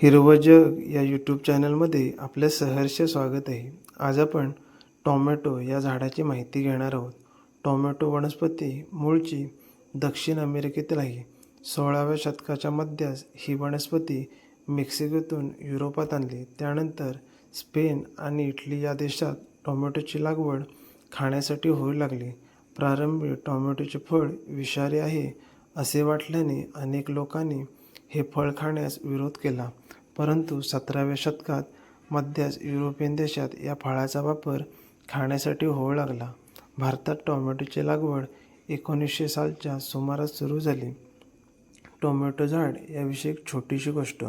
हिरवं जग या यूट्यूब चॅनलमध्ये आपलं सहर्ष स्वागत आहे. आज आपण टोमॅटो या झाडाची माहिती घेणार आहोत. टोमॅटो वनस्पती मूळची दक्षिण अमेरिकेतील आहे. 16व्या शतकाच्या मध्यास ही वनस्पती मेक्सिकोतून युरोपात आणली. त्यानंतर स्पेन आणि इटली या देशात टोमॅटोची लागवड खाण्यासाठी होऊ लागली. प्रारंभी टोमॅटोचे फळ विषारी आहे असे वाटल्याने अनेक लोकांनी हे फळ खाण्यास विरोध केला. परंतु 17व्या शतकात मध्यास युरोपियन देशात या फळाचा वापर खाण्यासाठी होऊ लागला. भारतात टोमॅटोची लागवड 1900 सालच्या सुमारास सुरू झाली. टोमॅटो झाड याविषयी एक छोटीशी गोष्ट.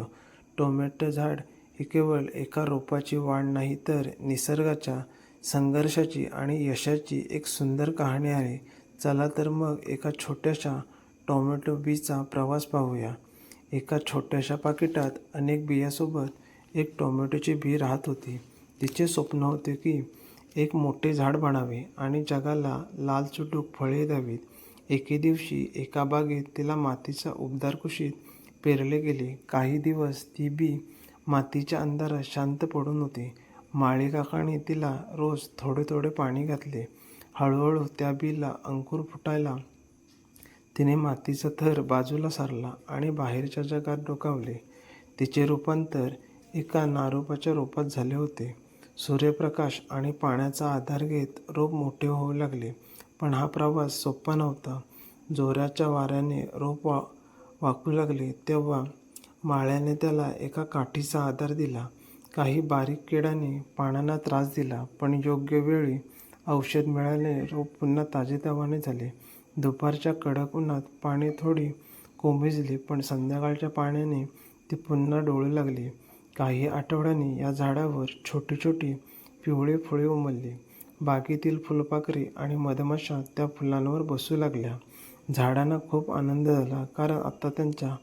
टोमॅटो झाड ही केवळ एका रोपाची वाढ नाही तर निसर्गाच्या संघर्षाची आणि यशाची एक सुंदर कहाणी आहे. चला तर मग एका छोट्याशा टोमॅटो बीचा प्रवास पाहूया. एका छोट्याशा पाकिटात अनेक बियांसोबत एक टोमॅटोची बी राहत होती. तिचे स्वप्न होते की एक मोठे झाड बनावे आणि जगाला लाल चुटूक फळे द्यावीत. एके दिवशी एका बागेत तिला मातीच्या उबदार कुशीत पेरले गेले. काही दिवस ती बी मातीच्या अंधारात शांत पडून होती. माळी काकांनी तिला रोज थोडे थोडे पाणी घातले. हळूहळू त्या बीला अंकुर फुटायला तिने मातीचा थर बाजूला सारला आणि बाहेरच्या जगात डोकावले. तिचे रूपांतर एका नारोपाच्या रोपात झाले होते. सूर्यप्रकाश आणि पाण्याचा आधार घेत रोप मोठे होऊ लागले. पण हा प्रवास सोपा नव्हता. जोराच्या वाऱ्याने रोप वाकू लागले तेव्हा माळ्याने त्याला एका काठीचा आधार दिला. काही बारीक किड्याने पानांना त्रास दिला, पण योग्य वेळी औषध मिळाले रोप पुन्हा ताजेतवाने झाले. दुपारच्या कडक उन्हात पाने थोडी कोमेजली, पण संध्याकाळच्या पाण्याने ती पुन्हा डोळू लागली. काही आठवड्यांनी या झाडावर छोटी छोटी पिवळी फुले उमलली. बागेतील फुलपाखरे आणि मधमाशा त्या फुलांवर बसू लागल्या. झाडांना खूप आनंद झाला, कारण आता त्यांच्या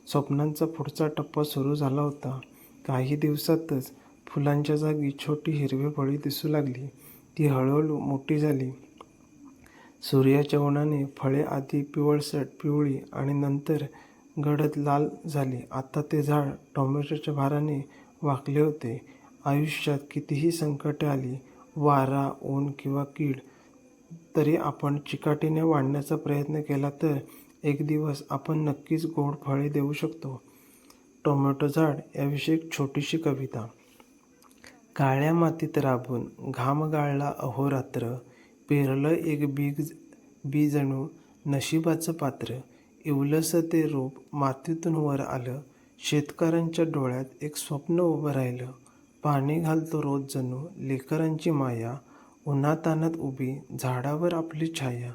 स्वप्नांचा पुढचा टप्पा सुरू झाला होता. काही दिवसातच फुलांच्या जागी छोटी हिरवी फळे दिसू लागली. ती हळूहळू मोठी झाली. सूर्याच्या उन्हाने फळे आधी पिवळसट पिवळी आणि नंतर गडद लाल झाली. आता ते झाड टोमॅटोच्या भाराने वाकले होते. आयुष्यात कितीही संकटे आली, वारा, ऊन किंवा कीड, तरी आपण चिकाटीने वाढण्याचा प्रयत्न केला तर एक दिवस आपण नक्कीच गोड फळे देऊ शकतो. टोमॅटो झाड याविषयी एक छोटीशी कविता. काळ्या मातीत राबून घाम गाळला अहोरात्र, पेरलं एक बी जणू नशिबाचं पात्र. इवलंसं ते रोप मातीतून वर आलं, शेतकऱ्यांच्या डोळ्यात एक स्वप्न उभं राहिलं. पाणी घालतो रोज जणू लेकरांची माया, उन्हातान्हात उभी झाडावर आपली छाया.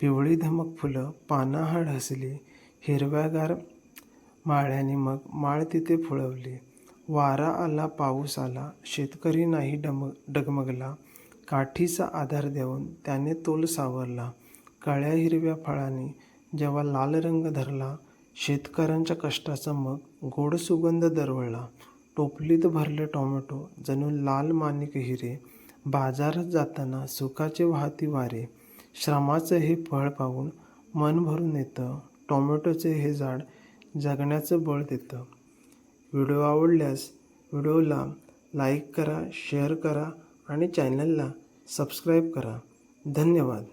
पिवळी धमक फुलं पानाहाड हसली, हिरव्यागार माळ्याने मग माळ तिथे फुलवली. वारा आला पाऊस आला, शेतकरी नाही डगमगला, काठीचा आधार देऊन त्याने तोल सावरला. काळ्या हिरव्या फळाने जेव्हा लाल रंग धरला, शेतकऱ्यांच्या कष्टाचा मग गोड सुगंध दरवळला. टोपलीत भरले टोमॅटो जणू लाल माणिक हिरे, बाजारात जाताना सुखाचे वाहती वारे. श्रमाचं हे फळ पाहून मन भरून येतं, टोमॅटोचे हे झाड जगण्याचं बळ देतं. व्हिडिओ आवडल्यास व्हिडिओला लाईक करा, शेअर करा आणि चॅनलला सबस्क्राईब करा. धन्यवाद.